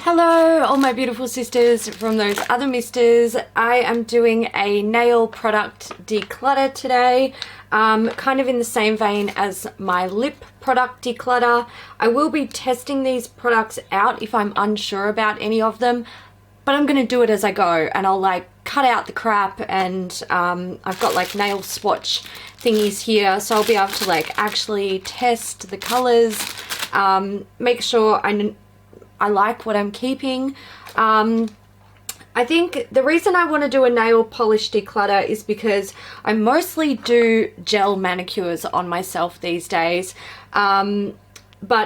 Hello all my beautiful sisters from those other misters. I am doing a nail product declutter today, kind of in the same vein as my lip product declutter. I will be testing these products out if I'm unsure about any of them, but I'm going to do it as I go, and I'll like cut out the crap, and I've got like nail swatch thingies here, so I'll be able to like actually test the colors, make sure I like what I'm keeping. I think the reason I want to do a nail polish declutter is because I mostly do gel manicures on myself these days, but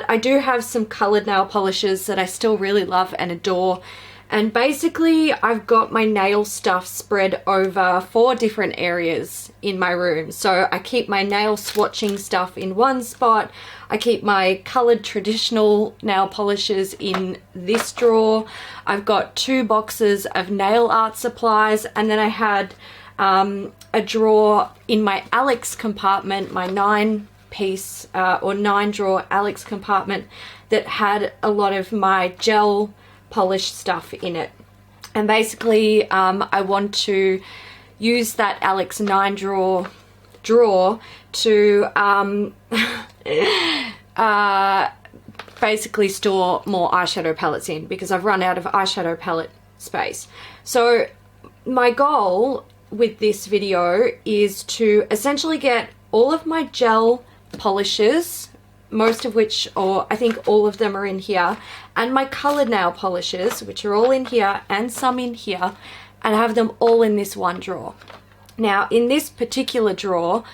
I do have some colored nail polishes that I still really love and adore. And basically I've got my nail stuff spread over 4 different areas in my room. So I keep my nail swatching stuff in one spot. I keep my colored traditional nail polishes in this drawer. I've got 2 boxes of nail art supplies, and then I had a drawer in my Alex compartment, my 9-piece or 9-drawer Alex compartment that had a lot of my gel polish stuff in it. And basically I want to use that Alex 9-drawer to basically store more eyeshadow palettes in, because I've run out of eyeshadow palette space. So my goal with this video is to essentially get all of my gel polishes, most of which, or I think all of them are in here, and my colored nail polishes, which are all in here and some in here, and have them all in this one drawer. Now in this particular drawer,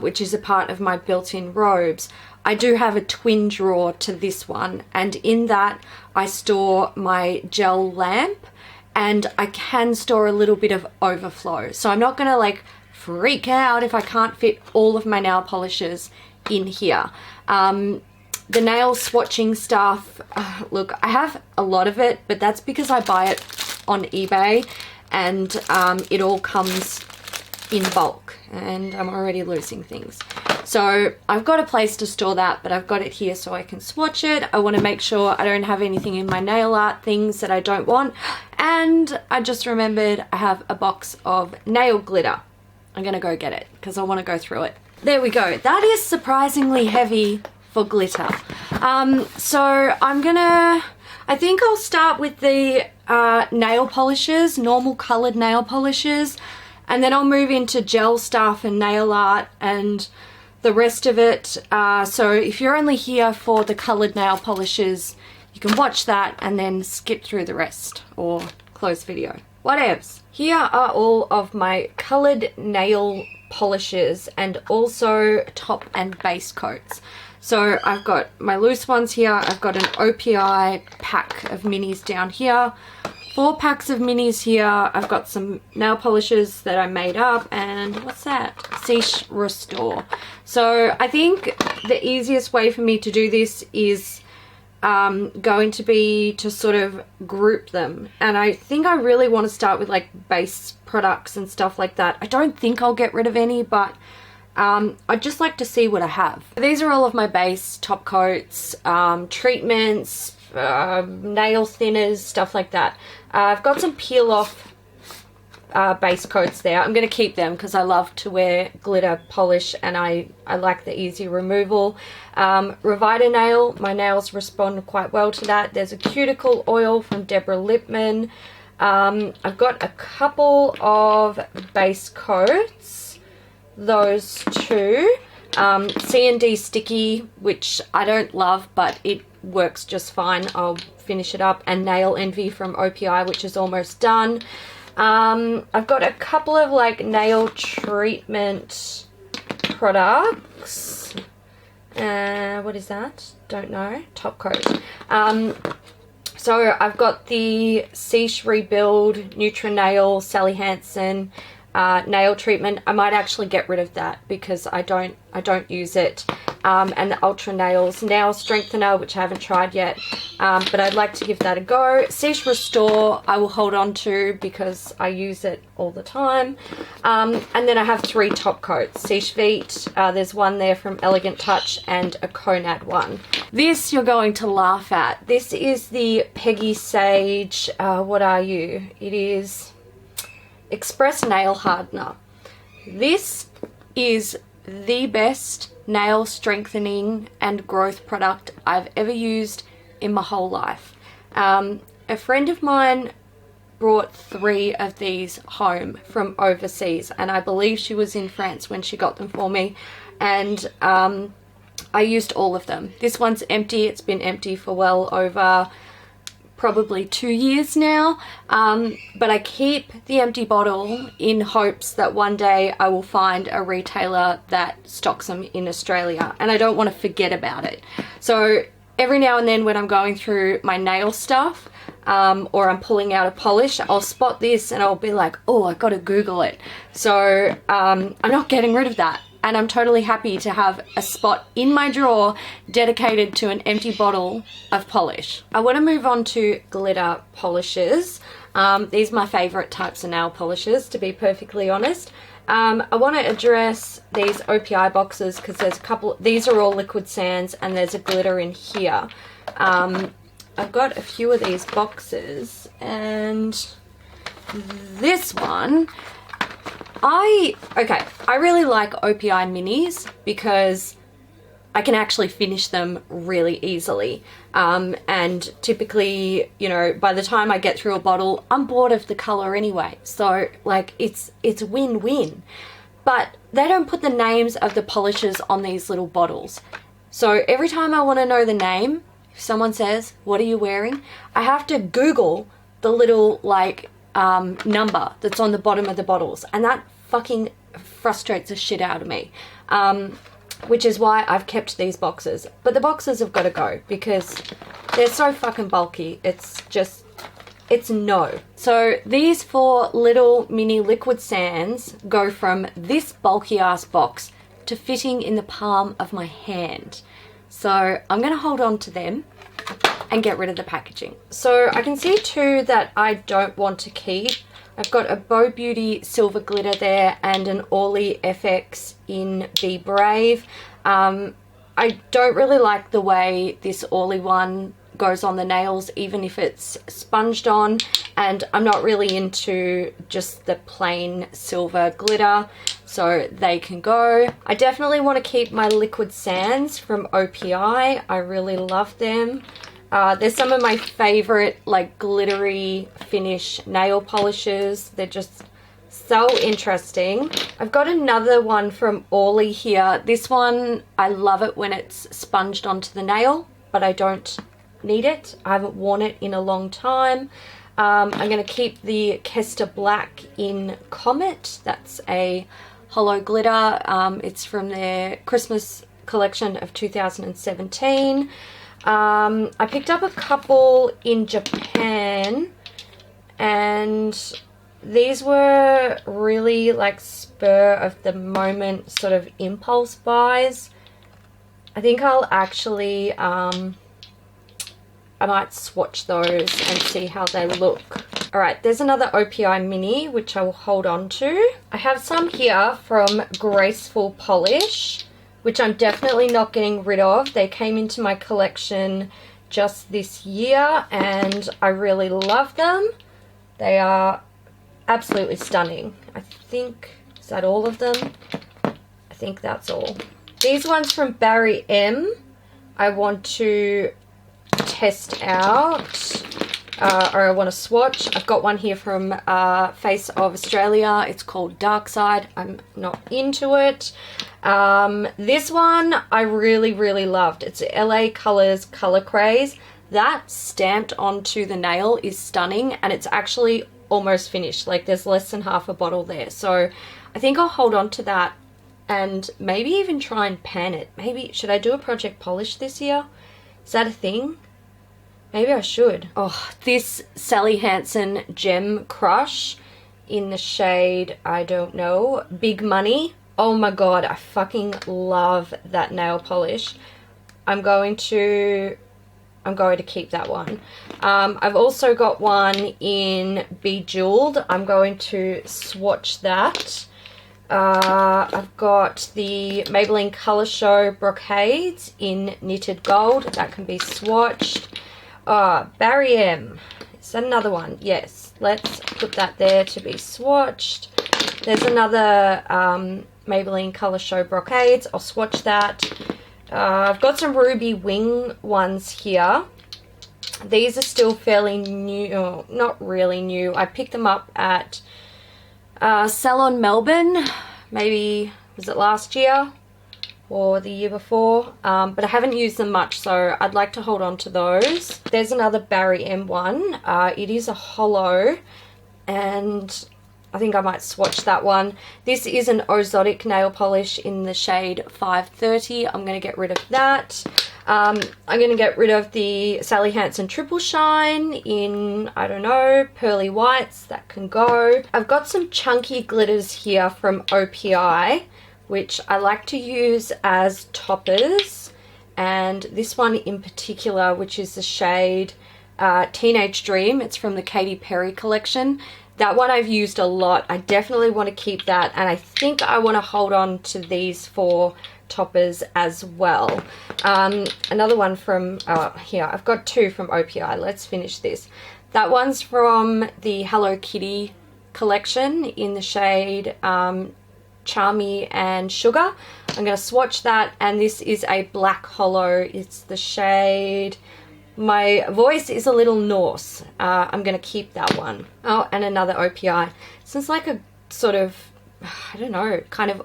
which is a part of my built-in robes, I do have a twin drawer to this one, and in that I store my gel lamp, and I can store a little bit of overflow. So I'm not gonna like freak out if I can't fit all of my nail polishes in here. The nail swatching stuff, look, I have a lot of it, but that's because I buy it on eBay, and it all comes in bulk, and I'm already losing things. So I've got a place to store that, but I've got it here so I can swatch it. I want to make sure I don't have anything in my nail art things that I don't want. And I just remembered I have a box of nail glitter. I'm gonna go get it because I want to go through it. There we go. That is surprisingly heavy for glitter. So I think I'll start with the nail polishes, normal colored nail polishes, and then I'll move into gel stuff and nail art and the rest of it. So if you're only here for the colored nail polishes, you can watch that and then skip through the rest or close video. Whatevs. Here are all of my colored nail polishes and also top and base coats. So I've got my loose ones here. I've got an OPI pack of minis down here, 4 packs of minis here. I've got some nail polishes that I made up, and what's that? Ciche Restore. So I think the easiest way for me to do this is going to be to sort of group them, and I think I really want to start with like base products and stuff like that. I don't think I'll get rid of any, but I'd just like to see what I have. These are all of my base top coats, treatments, nail thinners, stuff like that. I've got some peel off base coats there. I'm going to keep them because I love to wear glitter polish, and I like the easy removal. Revita nail, my nails respond quite well to that. There's a cuticle oil from Deborah Lippmann. I've got a couple of base coats, those 2. C&D sticky, which I don't love, but it works just fine. I'll finish it up. And Nail Envy from OPI, which is almost done. I've got a couple of like nail treatment products. What is that? Don't know. Top coat. So I've got the Ciche Rebuild, Nutrinail, Sally Hansen, nail treatment. I might actually get rid of that because I don't use it. And the Ultra Nails Nail Strengthener, which I haven't tried yet, but I'd like to give that a go. Cease Restore I will hold on to because I use it all the time. And then I have 3 top coats. Cease Vite, there's one there from Elegant Touch, and a Conad one. This you're going to laugh at. This is the Peggy Sage, what are you? It is Express Nail Hardener. This is the best nail strengthening and growth product I've ever used in my whole life. A friend of mine brought 3 of these home from overseas, and I believe she was in France when she got them for me, and I used all of them. This one's empty. It's been empty for well over probably 2 years now, but I keep the empty bottle in hopes that one day I will find a retailer that stocks them in Australia, and I don't want to forget about it. So every now and then when I'm going through my nail stuff, or I'm pulling out a polish, I'll spot this and I'll be like, oh, I gotta Google it. So I'm not getting rid of that. And I'm totally happy to have a spot in my drawer dedicated to an empty bottle of polish. I want to move on to glitter polishes. These are my favorite types of nail polishes, to be perfectly honest. I want to address these OPI boxes because there's a couple. These are all liquid sands and there's a glitter in here. I've got a few of these boxes, and this one, I really like OPI minis because I can actually finish them really easily. And typically, you know, by the time I get through a bottle, I'm bored of the color anyway. So like it's win-win. But they don't put the names of the polishes on these little bottles. So every time I want to know the name, if someone says, "What are you wearing?" I have to Google the little like number that's on the bottom of the bottles, and that fucking frustrates the shit out of me, which is why I've kept these boxes. But the boxes have got to go because they're so fucking bulky. It's no. So these 4 little mini liquid sands go from this bulky ass box to fitting in the palm of my hand. So I'm going to hold on to them and get rid of the packaging. So I can see 2 that I don't want to keep. I've got a Bow Beauty silver glitter there and an Orly FX in Be Brave. I don't really like the way this Orly one goes on the nails, even if it's sponged on, and I'm not really into just the plain silver glitter, so they can go. I definitely want to keep my liquid sands from OPI. I really love them. They're some of my favorite like glittery finish nail polishes. They're just so interesting. I've got another one from Orly here. This one, I love it when it's sponged onto the nail, but I don't need it. I haven't worn it in a long time. I'm going to keep the Kester Black in Comet. That's a hollow glitter. It's from their Christmas collection of 2017. I picked up a couple in Japan, and these were really like spur of the moment sort of impulse buys. I think I'll actually I might swatch those and see how they look. Alright, there's another OPI mini which I will hold on to. I have some here from Graceful Polish, which I'm definitely not getting rid of. They came into my collection just this year and I really love them. They are absolutely stunning. I think, is that all of them? I think that's all. These ones from Barry M, I want to test out, or I want to swatch. I've got one here from Face of Australia. It's called Dark Side. I'm not into it. This one I really loved. It's LA Colors Color Craze. That stamped onto the nail is stunning, and it's actually almost finished. Like there's less than half a bottle there, so I think I'll hold on to that and maybe even try and pan it. Maybe should I do a project polish this year? Is that a thing? Maybe I should. Oh, this Sally Hansen Gem Crush in the shade, I don't know, Big Money. Oh my god, I fucking love that nail polish. I'm going to keep that one. I've also got one in Bejeweled. I'm going to swatch that. I've got the Maybelline Colour Show Brocades in Knitted Gold. That can be swatched. Barry M. Is that another one? Yes. Let's put that there to be swatched. There's another Maybelline Colour Show Brocades. I'll swatch that. I've got some Ruby Wing ones here. These are still fairly new. Oh, not really new. I picked them up at Salon Melbourne. Maybe, was it last year or the year before? But I haven't used them much, so I'd like to hold on to those. There's another Barry M one. It is a hollow, and I think I might swatch that one. This is an Ozotic nail polish in the shade 530. I'm going to get rid of that. I'm going to get rid of the Sally Hansen Triple Shine in, I don't know, pearly whites. That can go. I've got some chunky glitters here from OPI, which I like to use as toppers. And this one in particular, which is the shade Teenage Dream. It's from the Katy Perry collection. That one I've used a lot. I definitely want to keep that, and I think I want to hold on to these for toppers as well. Another one from here. I've got two from OPI. Let's finish this. That one's from the Hello Kitty collection in the shade Charmy and Sugar. I'm going to swatch that, and this is a black hollow. It's the shade... My voice is a little Norse. I'm going to keep that one. Oh, and another OPI. This is like a sort of, I don't know, kind of,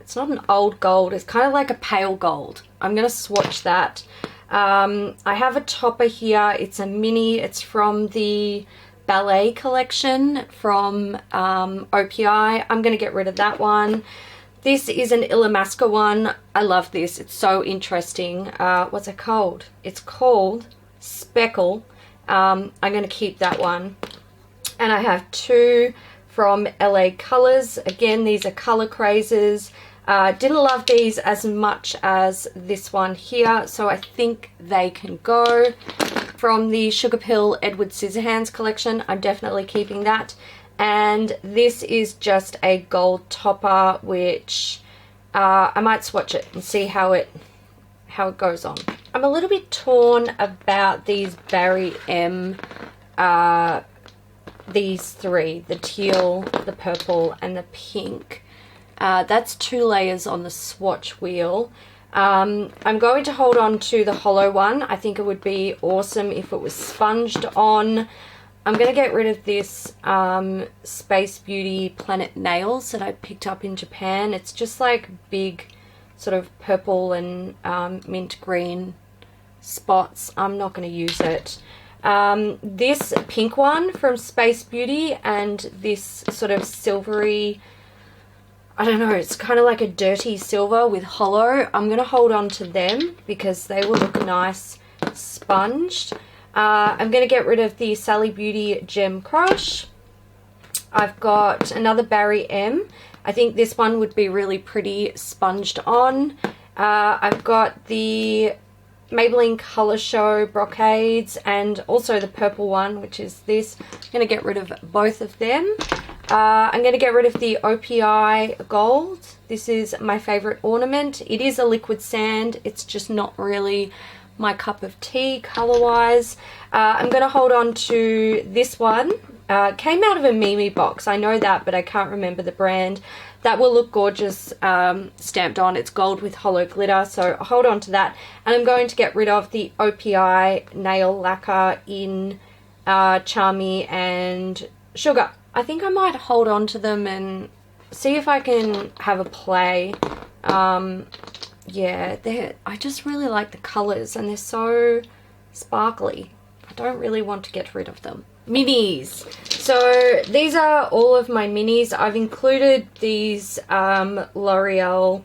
it's not an old gold. It's kind of like a pale gold. I'm going to swatch that. I have a topper here. It's a mini. It's from the Ballet collection from OPI. I'm going to get rid of that one. This is an Illamasqua one. I love this. It's so interesting. What's it called? It's called Speckle. I'm going to keep that one. And I have two from LA Colors. Again, these are Color Crazes. Didn't love these as much as this one here, so I think they can go. From the Sugar Pill Edward Scissorhands collection, I'm definitely keeping that. And this is just a gold topper, which I might swatch it and see how it goes on. I'm a little bit torn about these Barry M, these three, the teal, the purple, and the pink. That's 2 layers on the swatch wheel. I'm going to hold on to the hollow one. I think it would be awesome if it was sponged on. I'm going to get rid of this Space Beauty Planet Nails that I picked up in Japan. It's just like big sort of purple and mint green spots. I'm not going to use it. This pink one from Space Beauty and this sort of silvery, I don't know, it's kind of like a dirty silver with hollow. I'm going to hold on to them because they will look nice sponged. I'm going to get rid of the Sally Beauty Gem Crush. I've got another Barry M. I think this one would be really pretty sponged on. I've got the Maybelline Colour Show Brocades and also the purple one, which is this. I'm going to get rid of both of them. I'm going to get rid of the OPI Gold. This is my favourite ornament. It is a liquid sand. It's just not really my cup of tea color-wise. I'm going to hold on to this one. Came out of a Mimi box. I know that, but I can't remember the brand. That will look gorgeous stamped on. It's gold with hollow glitter, so I'll hold on to that. And I'm going to get rid of the OPI nail lacquer in Charmy and Sugar. I think I might hold on to them and see if I can have a play. Yeah, I just really like the colours and they're so sparkly. I don't really want to get rid of them. Minis. So these are all of my minis. I've included these L'Oreal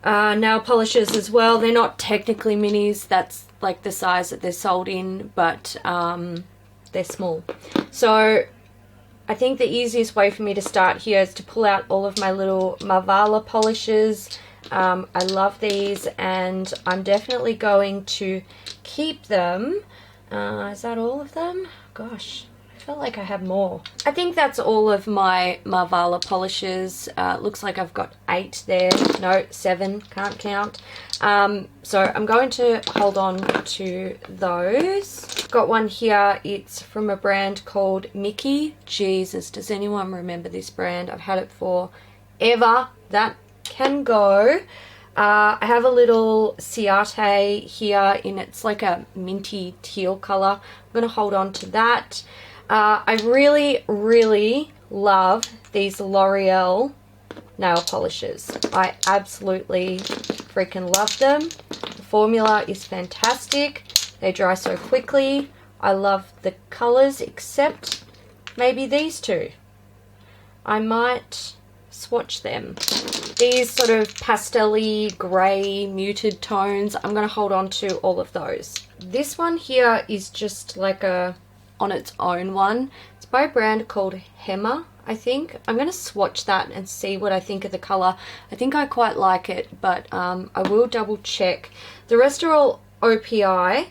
nail polishes as well. They're not technically minis. That's like the size that they're sold in, but they're small. So I think the easiest way for me to start here is to pull out all of my little Marvala polishes. I love these, and I'm definitely going to keep them. Is that all of them? Gosh, I felt like I had more. I think that's all of my Marvala polishes. Looks like I've got 8 there. No, 7, can't count. So I'm going to hold on to those. Got one here. It's from a brand called Mickey. Jesus, does anyone remember this brand? I've had it for ever. That can go. I have a little Ciate here in, it's like a minty teal color. I'm going to hold on to that. I really, really love these L'Oreal nail polishes. I absolutely freaking love them. The formula is fantastic. They dry so quickly. I love the colors, except maybe these two. I might swatch them. These sort of pastel-y, grey, muted tones, I'm going to hold on to all of those. This one here is just like a on its own one. It's by a brand called Hema, I think. I'm going to swatch that and see what I think of the colour. I think I quite like it, but I will double check. The rest are all OPI.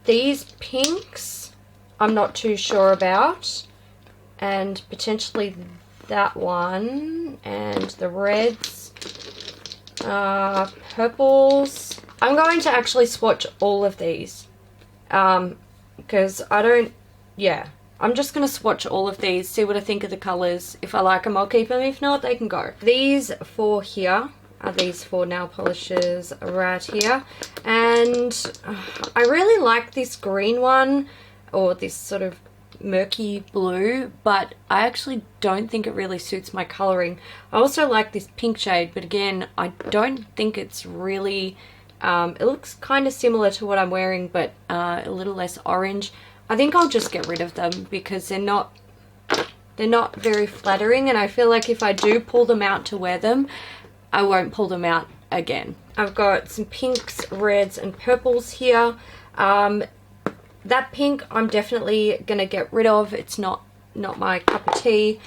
These pinks I'm not too sure about, and potentially that one, and the reds, purples. I'm going to actually swatch all of these because I don't, yeah, I'm just going to swatch all of these, see what I think of the colours. If I like them, I'll keep them. If not, they can go. These 4 here are these 4 nail polishes right here, and I really like this green one, or this sort of murky blue, but I actually don't think it really suits my colouring. I also like this pink shade, but again, I don't think it's really, it looks kind of similar to what I'm wearing, but a little less orange. I think I'll just get rid of them because they're not very flattering, and I feel like if I do pull them out to wear them, I won't pull them out again. I've got some pinks, reds, and purples here. That pink I'm definitely going to get rid of. It's not my cup of tea.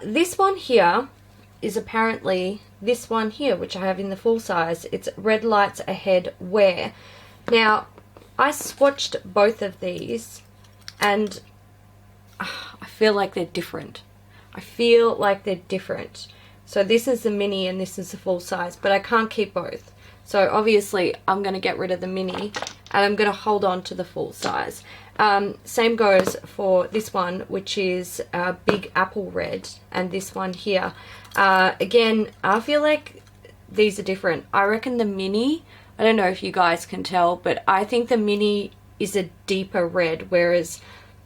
This one here is apparently this one here, which I have in the full size. It's Red Lights Ahead Wear. Now, I swatched both of these, and I feel like they're different. So this is the mini and this is the full size, but I can't keep both. So obviously I'm going to get rid of the mini and I'm going to hold on to the full size. Same goes for this one, which is Big Apple Red, and this one here. Again, I feel like these are different. I reckon the mini, I don't know if you guys can tell, but I think the mini is a deeper red, whereas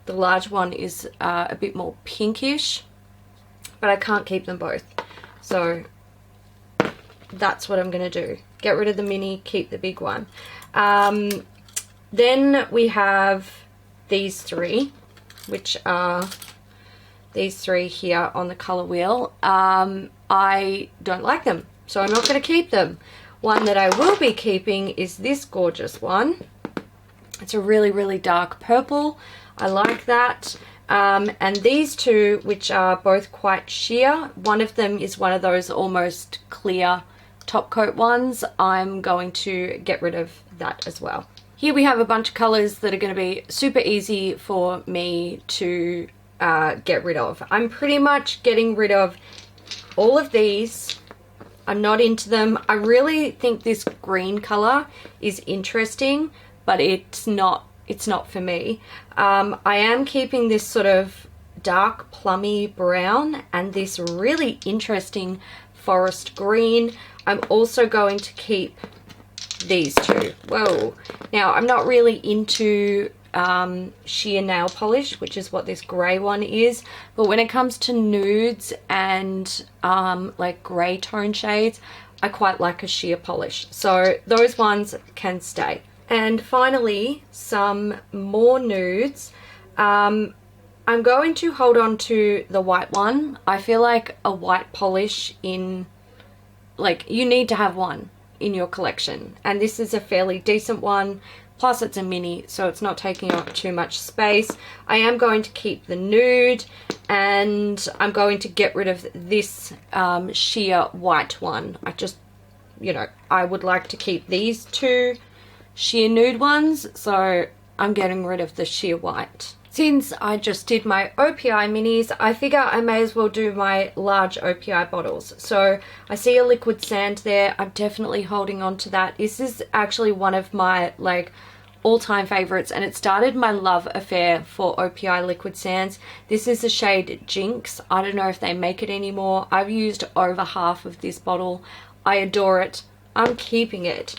the large one is a bit more pinkish, but I can't keep them both. So that's what I'm going to do. Get rid of the mini, keep the big one. Then we have these 3, which are these 3 here on the color wheel. I don't like them, so I'm not going to keep them. One that I will be keeping is this gorgeous one. It's a really, really dark purple. I like that. And these 2, which are both quite sheer, one of them is one of those almost clear top coat ones. I'm going to get rid of that as well. Here we have a bunch of colors that are going to be super easy for me to get rid of. I'm pretty much getting rid of all of these. I'm not into them. I really think this green color is interesting, but it's not for me. I am keeping this sort of dark plummy brown and this really interesting forest green. I'm also going to keep these 2. Whoa. Now, I'm not really into sheer nail polish, which is what this grey one is, but when it comes to nudes and like grey tone shades, I quite like a sheer polish. So those ones can stay. And finally, some more nudes. I'm going to hold on to the white one. I feel like a white polish you need to have one in your collection. And this is a fairly decent one. Plus it's a mini, so it's not taking up too much space. I am going to keep the nude, and I'm going to get rid of this sheer white one. I just, you know, I would like to keep these two sheer nude ones, so I'm getting rid of the sheer white. Since I just did my OPI minis, I figure I may as well do my large OPI bottles. So I see a liquid sand there. I'm definitely holding on to that. This is actually one of my like all-time favorites, and it started my love affair for OPI liquid sands. This is the shade Jinx. I don't know if they make it anymore. I've used over half of this bottle. I adore it. I'm keeping it.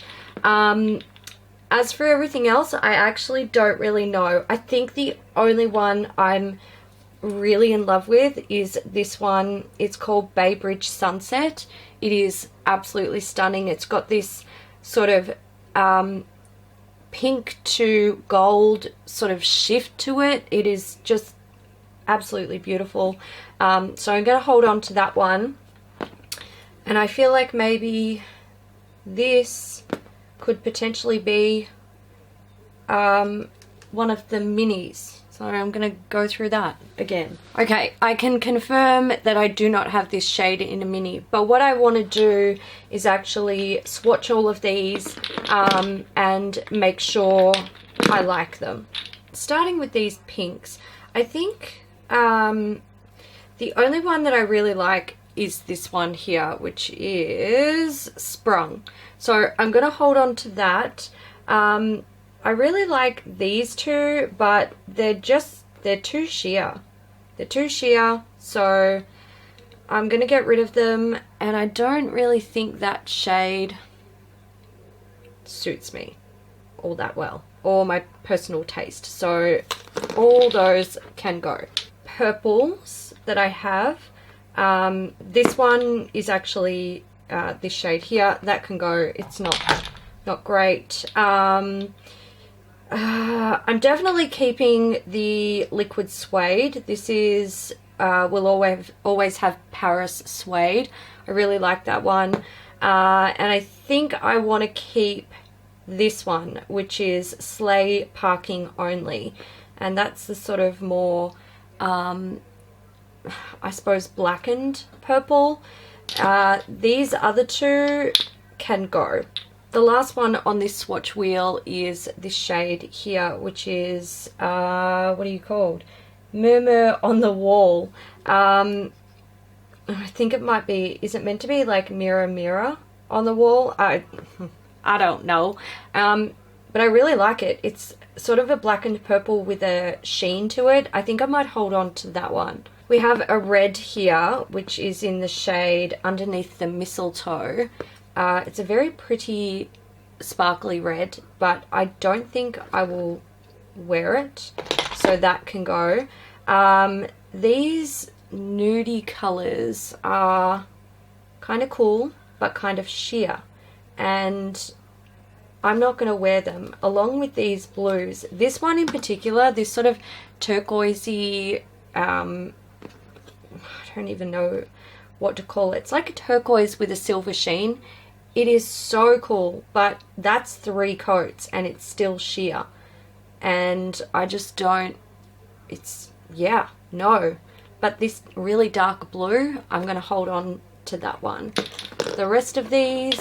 As for everything else, I actually don't really know. I think the only one I'm really in love with is this one. It's called Bay Bridge Sunset. It is absolutely stunning. It's got this sort of pink to gold sort of shift to it. It is just absolutely beautiful. So I'm going to hold on to that one. And I feel like maybe this could potentially be one of the minis. So I'm going to go through that again. Okay, I can confirm that I do not have this shade in a mini, but what I want to do is actually swatch all of these and make sure I like them. Starting with these pinks, I think the only one that I really like is this one here, which is Sprung. So I'm going to hold on to that. I really like these two, but they're too sheer. They're too sheer, so I'm going to get rid of them, and I don't really think that shade suits me all that well, or my personal taste. So all those can go. Purples that I have, this one is actually this shade here. That can go. It's not great. I'm definitely keeping the liquid suede. This is will always have Paris suede. I really like that one. And I think I want to keep this one, which is Sleigh Parking Only, and that's the sort of more I suppose blackened purple. These other two can go. The last one on this swatch wheel is this shade here, which is what are you called? Murmur on the Wall. I think it might be, is it meant to be like Mirror Mirror on the Wall? I don't know. But I really like it. It's sort of a blackened purple with a sheen to it. I think I might hold on to that one. We have a red here, which is in the shade Underneath the Mistletoe. It's a very pretty sparkly red, but I don't think I will wear it, so that can go. These nudie colors are kind of cool, but kind of sheer, and I'm not going to wear them along with these blues. This one in particular, this sort of turquoisey, I don't even know what to call it. It's like a turquoise with a silver sheen. It is so cool, but that's 3 coats and it's still sheer. And I just don't, it's, yeah, no. But this really dark blue, I'm going to hold on to that one. The rest of these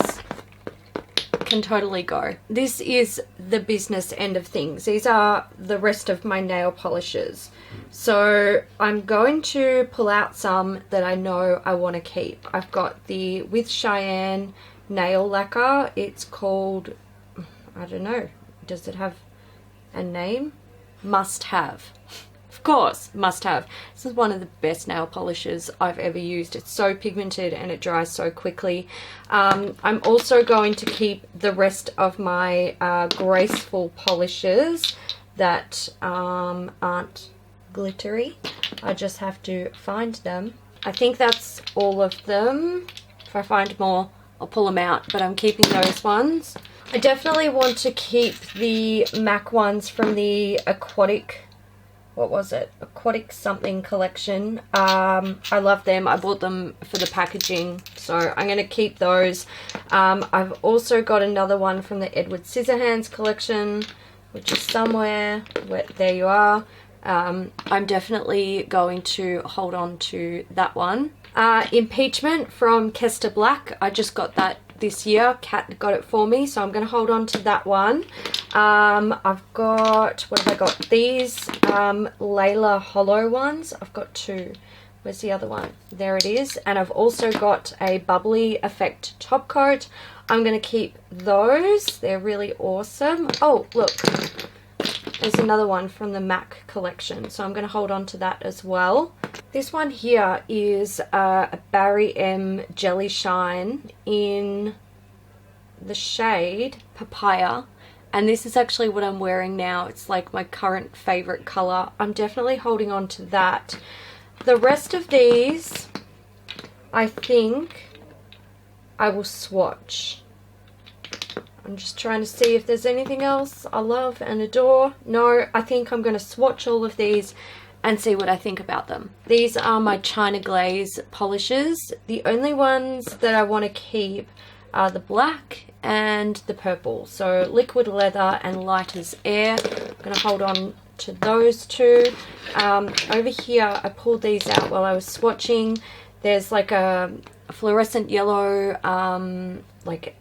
can totally go. This is the business end of things. These are the rest of my nail polishes. So I'm going to pull out some that I know I want to keep. I've got the With Cheyenne nail lacquer. It's called, I don't know, does it have a name? Must Have. Of course, Must Have. This is one of the best nail polishes I've ever used. It's so pigmented and it dries so quickly. I'm also going to keep the rest of my graceful polishes that aren't glittery. I just have to find them. I think that's all of them. If I find more, I'll pull them out, but I'm keeping those ones. I definitely want to keep the MAC ones from the aquatic, what was it? Aquatic something collection. I love them. I bought them for the packaging, so I'm going to keep those. I've also got another one from the Edward Scissorhands collection. which is somewhere where, there you are. I'm definitely going to hold on to that one. Impeachment from Kester Black. I just got that this year. Kat got it for me, so I'm going to hold on to that one. I've got, what have I got? These Layla Hollow ones. I've got two. Where's the other one? There it is. And I've also got a Bubbly Effect top coat. I'm going to keep those. They're really awesome. Oh, look. There's another one from the MAC collection, so I'm going to hold on to that as well. This one here is a Barry M Jelly Shine in the shade Papaya, and this is actually what I'm wearing now. It's like my current favorite color. I'm definitely holding on to that. The rest of these, I think I will swatch. I'm just trying to see if there's anything else I love and adore. No, I think I'm going to swatch all of these and see what I think about them. These are my China Glaze polishes. The only ones that I want to keep are the black and the purple. So Liquid Leather and Light as Air. I'm going to hold on to those two. Over here, I pulled these out while I was swatching. There's like a fluorescent yellow like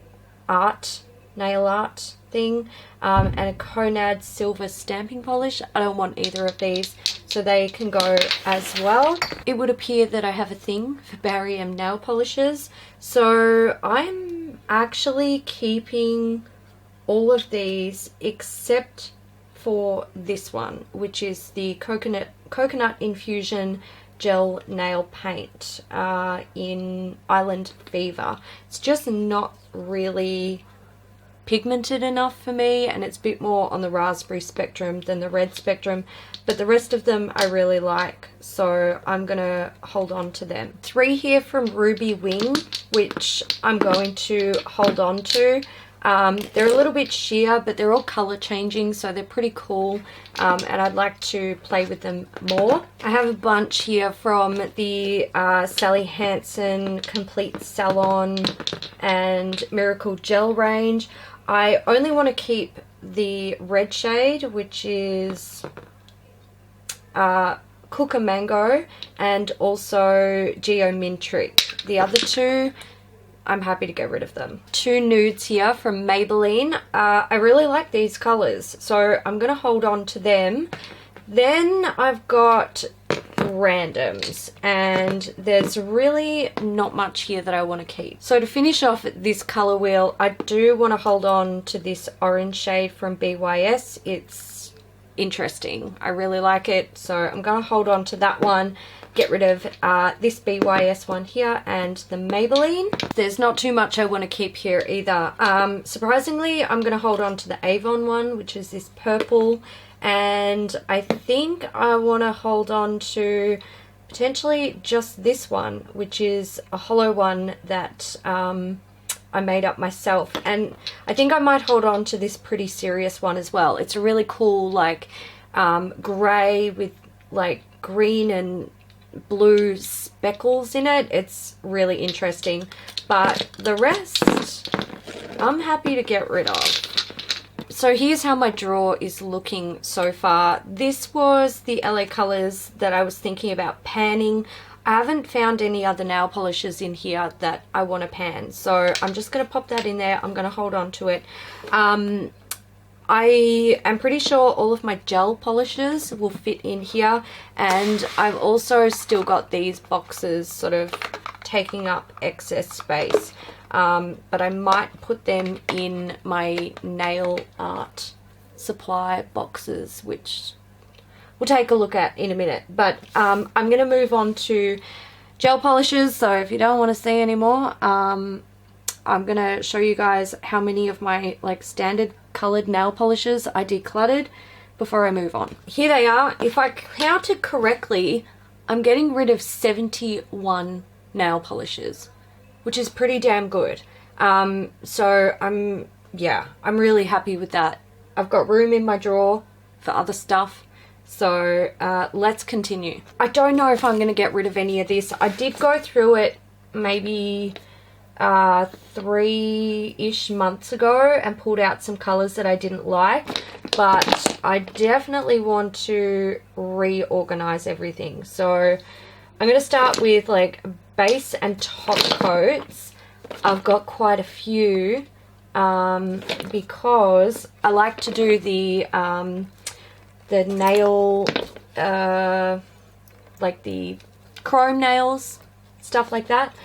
nail art thing, and a Conad silver stamping polish. I don't want either of these, so they can go as well. It would appear that I have a thing for Barry M nail polishes, so I'm actually keeping all of these except for this one, which is the coconut infusion gel nail paint in Island Fever. It's just not really pigmented enough for me, and it's a bit more on the raspberry spectrum than the red spectrum, but the rest of them I really like, so I'm gonna hold on to them. Three here from Ruby Wing, which I'm going to hold on to. They're a little bit sheer, but they're all color changing, so they're pretty cool, and I'd like to play with them more. I have a bunch here from the Sally Hansen Complete Salon and Miracle Gel range. I only want to keep the red shade, which is Cooker Mango, and also Geo Mint Trick. The other two, I'm happy to get rid of them. Two nudes here from Maybelline. I really like these colors, so I'm going to hold on to them. Then I've got randoms, and there's really not much here that I want to keep. So to finish off this color wheel, I do want to hold on to this orange shade from BYS. It's interesting. I really like it, so I'm going to hold on to that one. Get rid of this BYS one here and the Maybelline. There's not too much I want to keep here either. Surprisingly, I'm going to hold on to the Avon one, which is this purple. And I think I want to hold on to potentially just this one, which is a hollow one that I made up myself. And I think I might hold on to this Pretty Serious one as well. It's a really cool, like, grey with, like, green and blue speckles in it. It's really interesting. But the rest, I'm happy to get rid of. So here's how my drawer is looking so far. This was the LA Colors that I was thinking about panning. I haven't found any other nail polishes in here that I want to pan, so I'm just going to pop that in there. I'm going to hold on to it. I am pretty sure all of my gel polishes will fit in here, and I've also still got these boxes sort of taking up excess space. But I might put them in my nail art supply boxes, which we'll take a look at in a minute. But I'm going to move on to gel polishes, so if you don't want to see anymore, I'm going to show you guys how many of my like standard colored nail polishes I decluttered before I move on. Here they are. If I counted correctly, I'm getting rid of 71 nail polishes, which is pretty damn good. So I'm really happy with that. I've got room in my drawer for other stuff, so let's continue. I don't know if I'm going to get rid of any of this. I did go through it maybe 3-ish months ago and pulled out some colors that I didn't like, but I definitely want to reorganize everything. So I'm going to start with like base and top coats. I've got quite a few because I like to do the nail, like the chrome nails, stuff like that.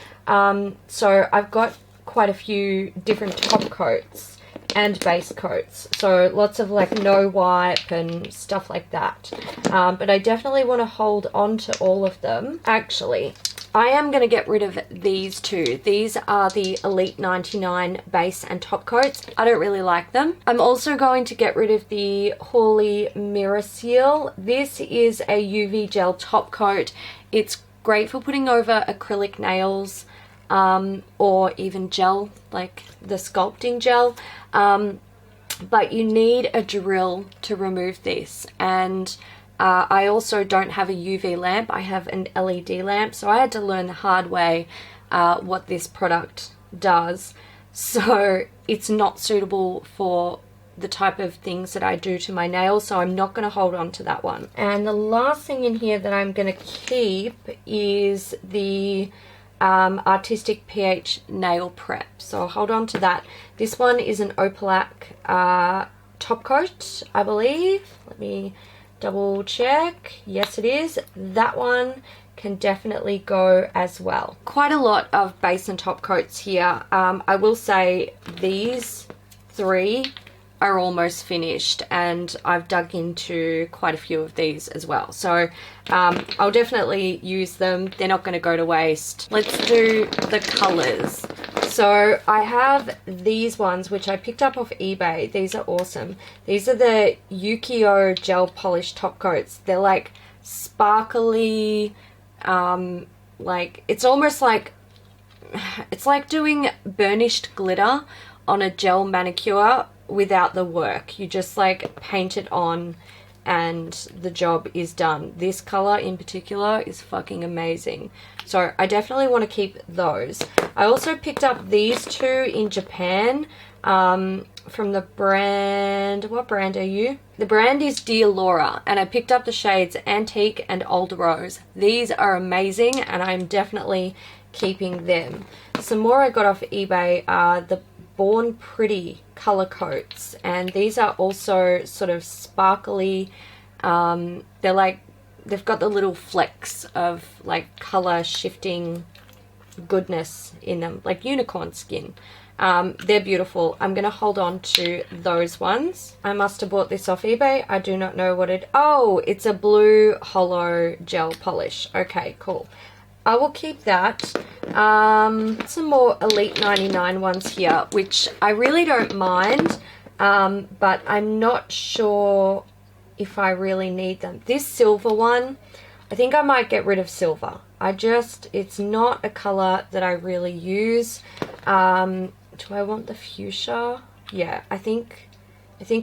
So I've got quite a few different top coats and base coats, so lots of like no wipe and stuff like that, but I definitely want to hold on to all of them. Actually, I am going to get rid of these two. These are the Elite 99 base and top coats. I don't really like them. I'm also going to get rid of the Hawley Mirror Seal. This is a UV gel top coat. It's great for putting over acrylic nails, or even gel, like the sculpting gel, but you need a drill to remove this. And I also don't have a UV lamp, I have an LED lamp, so I had to learn the hard way what this product does. So it's not suitable for the type of things that I do to my nails, so I'm not going to hold on to that one. And the last thing in here that I'm going to keep is the Artistic pH nail prep, so I'll hold on to that. This one is an Opalac top coat, I believe. Let me double check. Yes, it is. That one can definitely go as well. Quite a lot of base and top coats here. I will say these three are almost finished, and I've dug into quite a few of these as well, so I'll definitely use them. They're not going to go to waste. Let's do the colors. So I have these ones which I picked up off eBay. These are awesome. These are the Yukio gel polish top coats. They're like sparkly, like it's almost like, it's like doing burnished glitter on a gel manicure without the work. You just like paint it on and the job is done. This color in particular is fucking amazing, so I definitely want to keep those. I also picked up these two in Japan from the brand, what brand are you? The brand is Dear Laura, and I picked up the shades Antique and Old Rose. These are amazing and I'm definitely keeping them. Some more I got off eBay are the Born Pretty color coats, and these are also sort of sparkly. They're like, they've got the little flecks of like color shifting goodness in them, like unicorn skin. They're beautiful. I'm gonna hold on to those ones. I must have bought this off eBay. I do not know what it, oh, it's a blue hollow gel polish. Okay, cool. I will keep that. Some more Elite 99 ones here, which I really don't mind, but I'm not sure if I really need them. This silver one, I think I might get rid of silver. It's not a color that I really use. Do I want the fuchsia? Yeah, I think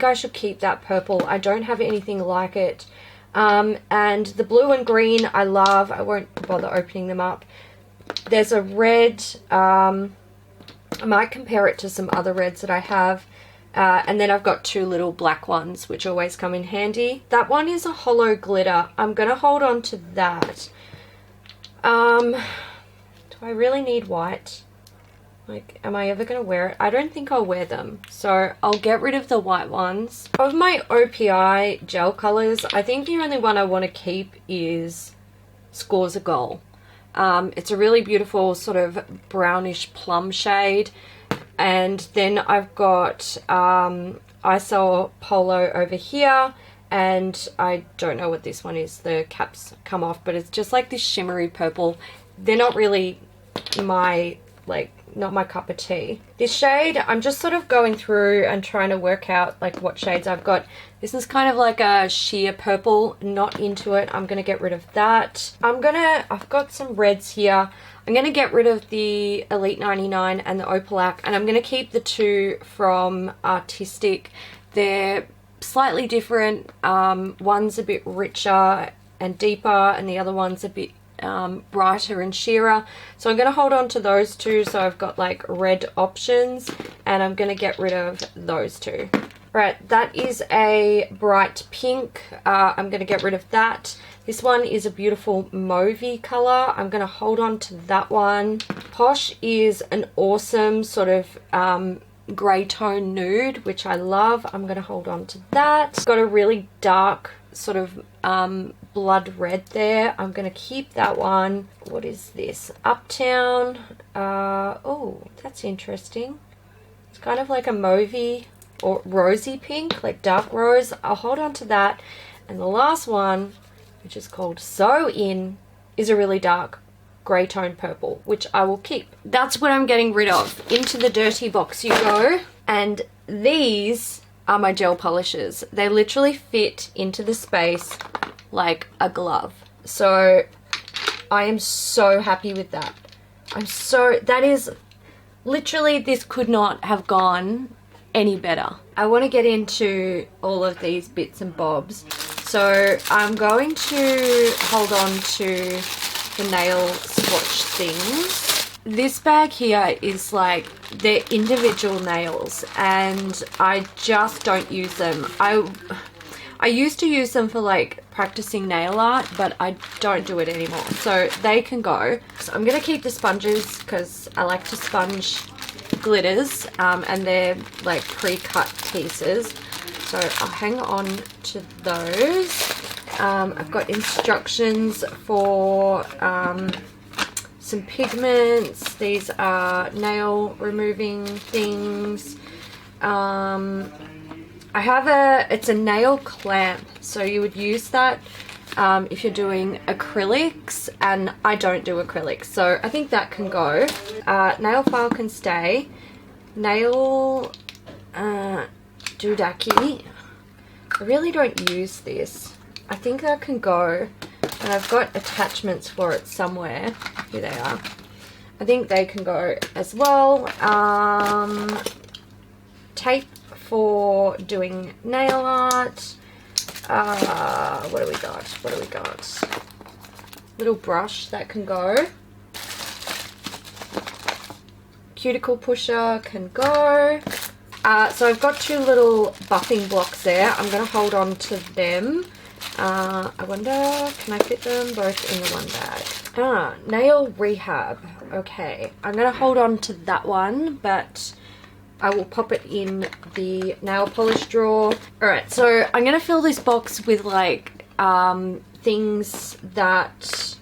I should keep that purple. I don't have anything like it. And the blue and green I love. I won't bother opening them up. There's a red, I might compare it to some other reds that I have. And then I've got two little black ones which always come in handy. That one is a hollow glitter. I'm gonna hold on to that. Do I really need white? Like, am I ever going to wear it? I don't think I'll wear them. So I'll get rid of the white ones. Of my OPI gel colors, I think the only one I want to keep is Scores a Goal. It's a really beautiful sort of brownish plum shade. And then I've got Iso Polo over here. And I don't know what this one is. The caps come off, but it's just like this shimmery purple. They're not really my, like, not my cup of tea. This shade, I'm just sort of going through and trying to work out like what shades I've got. This is kind of like a sheer purple, not into it. I'm gonna get rid of that. I've got some reds here. I'm gonna get rid of the Elite 99 and the Opalac, and I'm gonna keep the two from Artistic. They're slightly different. One's a bit richer and deeper, and the other one's a bit brighter and sheerer. So I'm going to hold on to those two, so I've got like red options, and I'm going to get rid of those two. Right, that is a bright pink. I'm going to get rid of that. This one is a beautiful mauvey color. I'm going to hold on to that one. Posh is an awesome sort of grey tone nude, which I love. I'm going to hold on to that. It's got a really dark sort of blood red there. I'm going to keep that one. What is this? Uptown. Oh, that's interesting. It's kind of like a mauvey or rosy pink, like dark rose. I'll hold on to that. And the last one, which is called So In, is a really dark grey tone purple, which I will keep. That's what I'm getting rid of. Into the dirty box you go. And these are my gel polishes. They literally fit into the space like a glove. So I am so happy with that. That is literally, this could not have gone any better. I want to get into all of these bits and bobs. So I'm going to hold on to the nail swatch things. This bag here is like, they're individual nails and I just don't use them. I used to use them for like practicing nail art, but I don't do it anymore. So they can go. So I'm going to keep the sponges because I like to sponge glitters and they're like pre-cut pieces. So I'll hang on to those. I've got instructions for some pigments. These are nail removing things. I have it's a nail clamp, so you would use that if you're doing acrylics, and I don't do acrylics, so I think that can go. Nail file can stay. Nail doodaki. I really don't use this. I think that can go, and I've got attachments for it somewhere. Here they are. I think they can go as well. Tape for doing nail art. What do we got? Little brush that can go. Cuticle pusher can go. So I've got two little buffing blocks there. I'm going to hold on to them. I wonder, can I fit them both in the one bag? Nail rehab. Okay, I'm going to hold on to that one, but I will pop it in the nail polish drawer. Alright, so I'm going to fill this box with like things that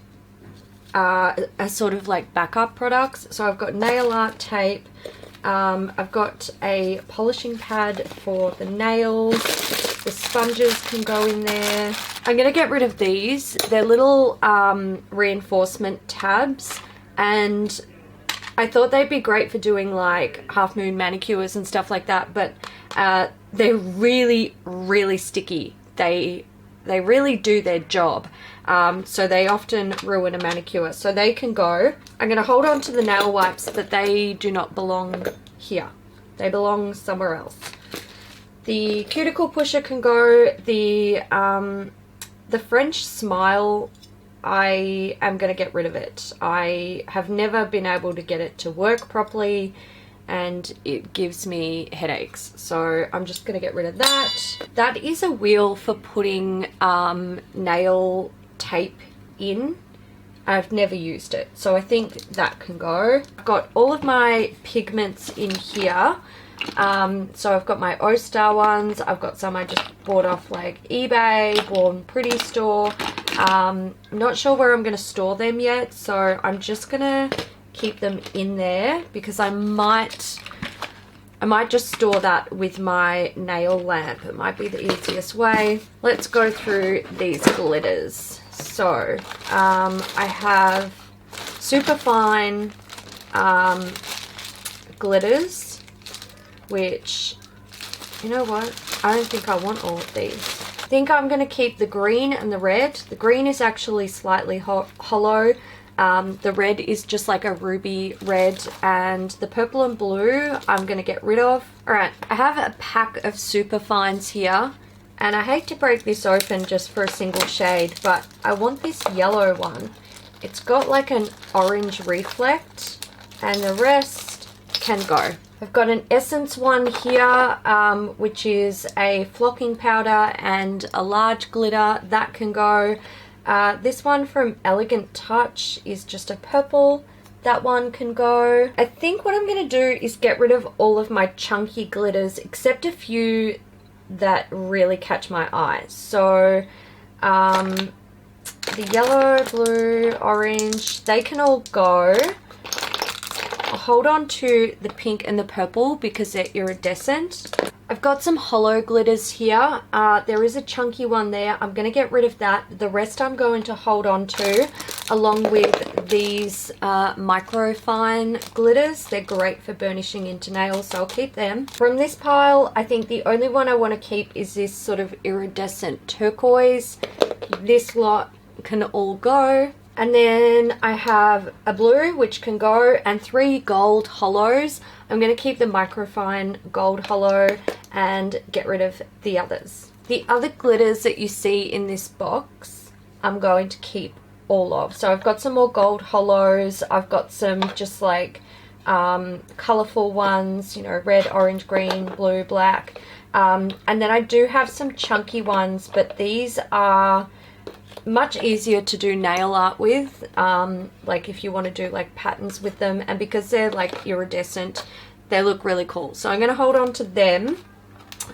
are sort of like backup products. So I've got nail art tape. I've got a polishing pad for the nails. The sponges can go in there. I'm going to get rid of these. They're little reinforcement tabs, and I thought they'd be great for doing like half moon manicures and stuff like that, but they're really, really sticky. They really do their job. So they often ruin a manicure. So they can go. I'm going to hold on to the nail wipes, but they do not belong here. They belong somewhere else. The cuticle pusher can go. The French smile, I am going to get rid of it. I have never been able to get it to work properly and it gives me headaches. So I'm just going to get rid of that. That is a wheel for putting nail tape in. I've never used it, so I think that can go. I've got all of my pigments in here. So I've got my O-Star ones. I've got some I just bought off like eBay, Born Pretty store. I'm not sure where I'm going to store them yet, so I'm just going to keep them in there because I might just store that with my nail lamp. It might be the easiest way. Let's go through these glitters. So I have super fine glitters, which, you know what, I don't think I want all of these. I think I'm going to keep the green and the red. The green is actually slightly hollow. The red is just like a ruby red, and the purple and blue I'm going to get rid of. Alright, I have a pack of super fines here, and I hate to break this open just for a single shade, but I want this yellow one. It's got like an orange reflect, and the rest can go. I've got an Essence one here, which is a flocking powder and a large glitter. That can go. This one from Elegant Touch is just a purple. That one can go. I think what I'm going to do is get rid of all of my chunky glitters, except a few that really catch my eye. So the yellow, blue, orange, they can all go. I'll hold on to the pink and the purple because they're iridescent. I've got some hollow glitters here. There is a chunky one there. I'm going to get rid of that. The rest I'm going to hold on to, along with these micro fine glitters. They're great for burnishing into nails, so I'll keep them. From this pile, I think the only one I want to keep is this sort of iridescent turquoise. This lot can all go. And then I have a blue, which can go, and 3 gold hollows. I'm going to keep the microfine gold hollow and get rid of the others. The other glitters that you see in this box, I'm going to keep all of. So I've got some more gold hollows. I've got some just like colourful ones, you know, red, orange, green, blue, black. And then I do have some chunky ones, but these are much easier to do nail art with, like if you want to do like patterns with them, and because they're like iridescent, they look really cool. So I'm going to hold on to them,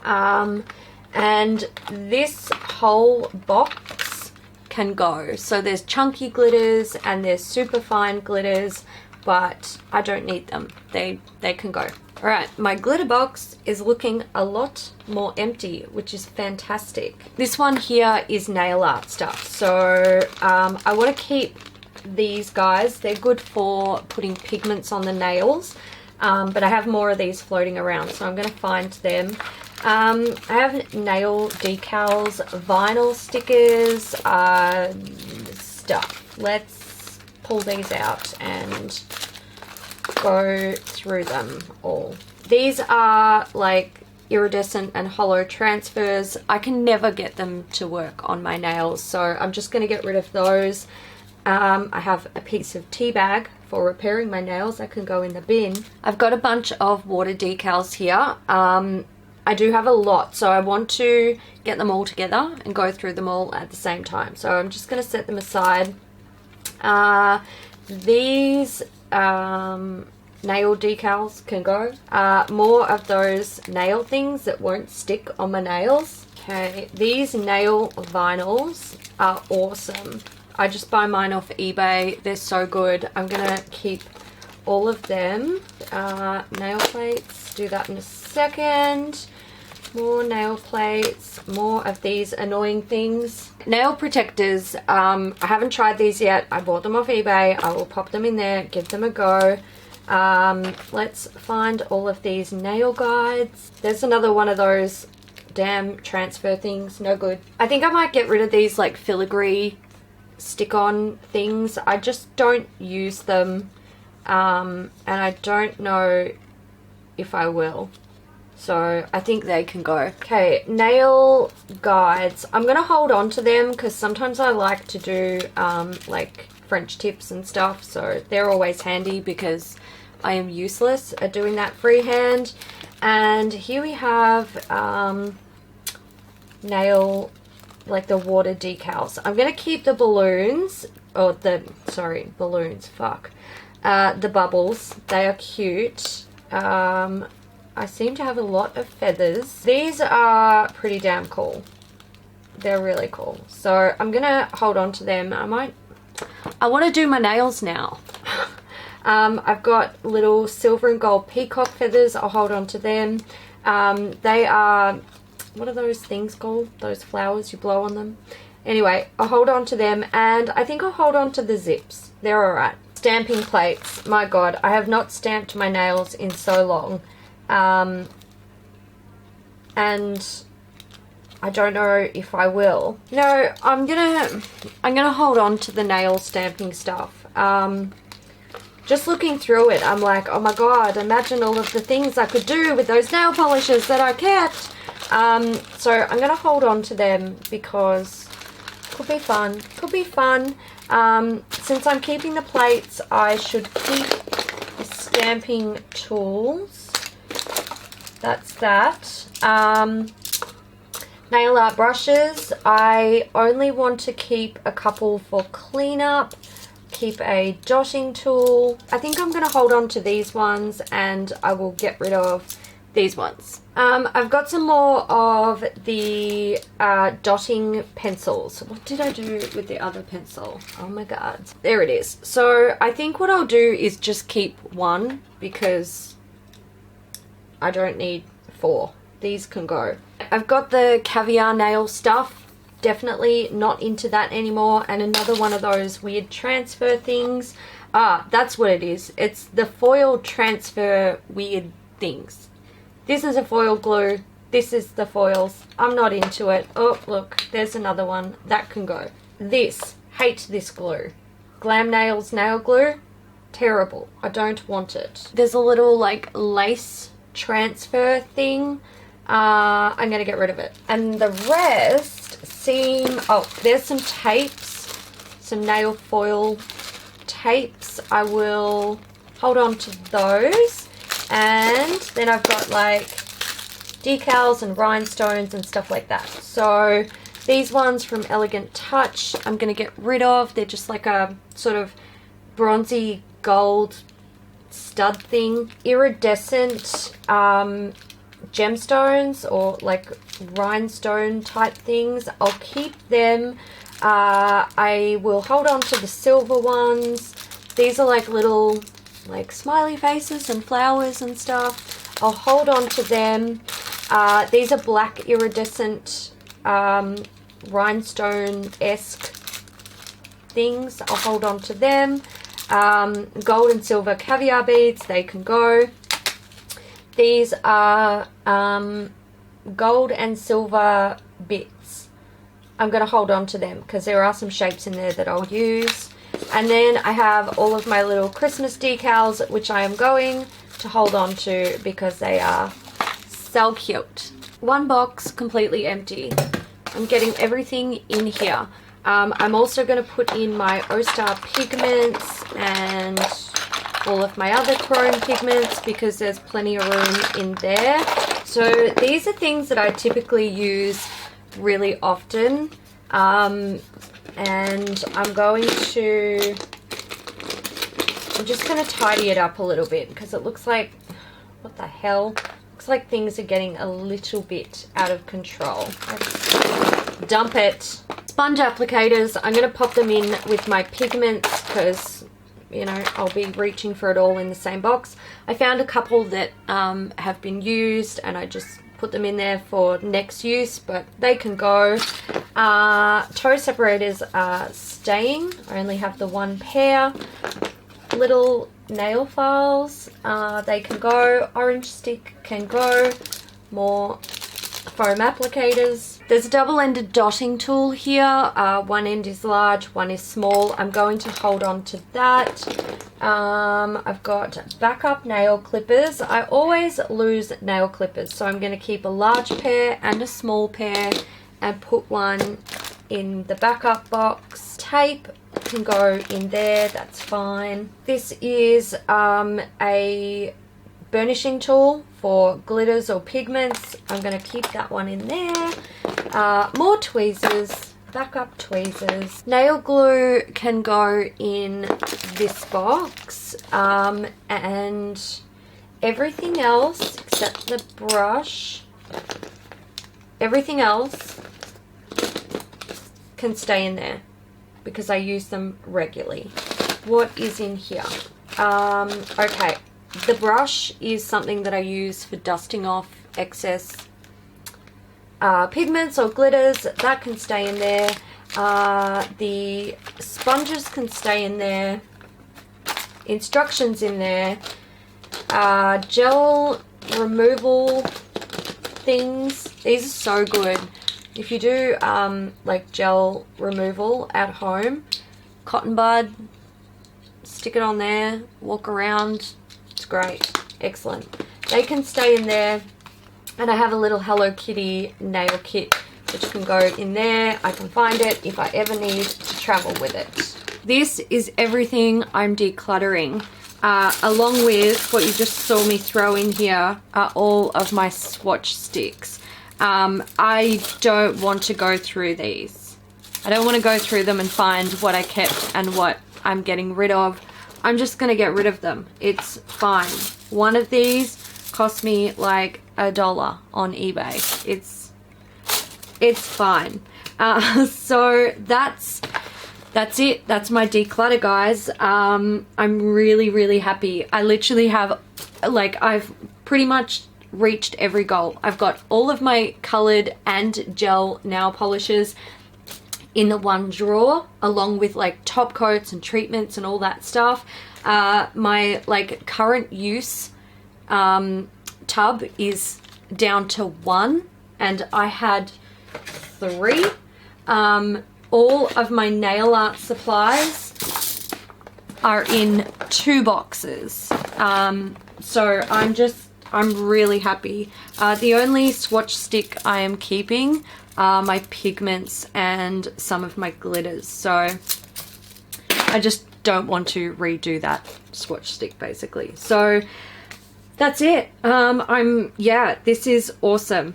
and this whole box can go. So there's chunky glitters and there's super fine glitters, but I don't need them. They can go. All right, my glitter box is looking a lot more empty, which is fantastic. This one here is nail art stuff. So I want to keep these guys. They're good for putting pigments on the nails, but I have more of these floating around, so I'm going to find them. I have nail decals, vinyl stickers, stuff. Let's pull these out and go through them all. These are like iridescent and hollow transfers. I can never get them to work on my nails, so I'm just going to get rid of those. I have a piece of tea bag for repairing my nails that can go in the bin. I've got a bunch of water decals here. I do have a lot, so I want to get them all together and go through them all at the same time. So I'm just going to set them aside. These nail decals can go. More of those nail things that won't stick on my nails. Okay, these nail vinyls are awesome. I just buy mine off eBay. They're so good. I'm gonna keep all of them. Nail plates, do that in a second. More nail plates, more of these annoying things. Nail protectors, I haven't tried these yet. I bought them off eBay. I will pop them in there, give them a go. Let's find all of these nail guides. There's another one of those damn transfer things, no good. I think I might get rid of these like filigree stick-on things. I just don't use them, and I don't know if I will. So I think they can go. Okay, nail guides. I'm going to hold on to them because sometimes I like to do like French tips and stuff. So they're always handy because I am useless at doing that freehand. And here we have nail, like the water decals. I'm going to keep the balloons, or the, sorry, balloons, fuck. The bubbles, they are cute. I seem to have a lot of feathers. These are pretty damn cool. They're really cool. So I'm going to hold on to them. I want to do my nails now. I've got little silver and gold peacock feathers. I'll hold on to them. They are, what are those things called? Those flowers you blow on them. Anyway, I'll hold on to them, and I think I'll hold on to the zips. They're alright. Stamping plates. My God, I have not stamped my nails in so long. And I don't know if I will. No, I'm gonna hold on to the nail stamping stuff. Just looking through it, I'm like, oh my God, imagine all of the things I could do with those nail polishes that I kept. So I'm gonna hold on to them because could be fun. Could be fun. Since I'm keeping the plates, I should keep the stamping tools. that's that. Nail art brushes. I only want to keep a couple for cleanup. Keep a dotting tool. I think I'm going to hold on to these ones and I will get rid of these ones. I've got some more of the dotting pencils. What did I do with the other pencil? Oh my god. There it is. So I think what I'll do is just keep one because I don't need 4. These can go. I've got the caviar nail stuff. Definitely not into that anymore. And another one of those weird transfer things. That's what it is. It's the foil transfer weird things. This is a foil glue. This is the foils. I'm not into it. Oh, look, there's another one. That can go. This, hate this glue. Glam Nails nail glue, terrible. I don't want it. There's a little like lace transfer thing. I'm gonna get rid of it. And the rest seem, oh, there's some tapes, some nail foil tapes. I will hold on to those. And then I've got like decals and rhinestones and stuff like that. So these ones from Elegant Touch I'm going to get rid of. They're just like a sort of bronzy gold stud thing. Iridescent gemstones or like rhinestone type things. I'll keep them. I will hold on to the silver ones. These are like little like smiley faces and flowers and stuff. I'll hold on to them. These are black iridescent rhinestone-esque things. I'll hold on to them. Gold and silver caviar beads, they can go. These are gold and silver bits. I'm going to hold on to them because there are some shapes in there that I'll use. And then I have all of my little Christmas decals, which I am going to hold on to because they are so cute. One box completely empty. I'm getting everything in here. I'm also going to put in my O-Star pigments and all of my other chrome pigments because there's plenty of room in there. So these are things that I typically use really often. And I'm just going to tidy it up a little bit because it looks like, what the hell? Looks like things are getting a little bit out of control. Let's dump it. Sponge applicators, I'm going to pop them in with my pigments because, you know, I'll be reaching for it all in the same box. I found a couple that have been used and I just put them in there for next use, but they can go. Toe separators are staying. I only have the one pair. Little nail files, they can go. Orange stick can go. More foam applicators. There's a double-ended dotting tool here. One end is large, one is small. I'm going to hold on to that. I've got backup nail clippers. I always lose nail clippers, so I'm going to keep a large pair and a small pair and put one in the backup box. Tape can go in there, that's fine. This is a burnishing tool for glitters or pigments. I'm going to keep that one in there. More tweezers, backup tweezers. Nail glue can go in this box, and everything else except the brush, everything else can stay in there because I use them regularly. What is in here? Okay, the brush is something that I use for dusting off excess pigments or glitters. That can stay in there. The sponges can stay in there. Instructions in there. Gel removal things. These are so good. If you do like gel removal at home, cotton bud, stick it on there, walk around. It's great. Excellent. They can stay in there. And I have a little Hello Kitty nail kit which can go in there. I can find it if I ever need to travel with it. This is everything I'm decluttering. along with what you just saw me throw in here are all of my swatch sticks. I don't want to go through these. I don't want to go through them and find what I kept and what I'm getting rid of. I'm just going to get rid of them. It's fine. One of these cost me like $1 on eBay. It's fine. So that's it. That's my declutter, guys. I'm really happy. I literally have, like, I've pretty much reached every goal. I've got all of my colored and gel nail polishes in the one drawer, along with like top coats and treatments and all that stuff. My like current use tub is down to 1, and I had 3. All of my nail art supplies are in 2 boxes. So I'm really happy. The only swatch stick I am keeping are my pigments and some of my glitters. So I just don't want to redo that swatch stick, basically. So that's it. Yeah, this is awesome.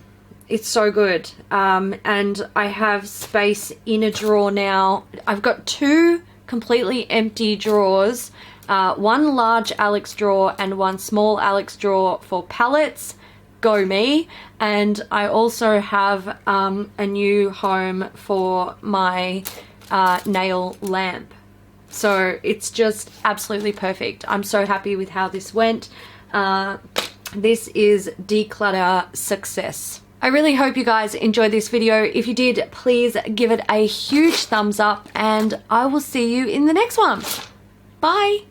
It's so good. And I have space in a drawer now. I've got 2 completely empty drawers, 1 large Alex drawer and 1 small Alex drawer for palettes. Go me. And I also have a new home for my nail lamp. So it's just absolutely perfect. I'm so happy with how this went. This is declutter success. I really hope you guys enjoyed this video. If you did, please give it a huge thumbs up, and I will see you in the next one. Bye.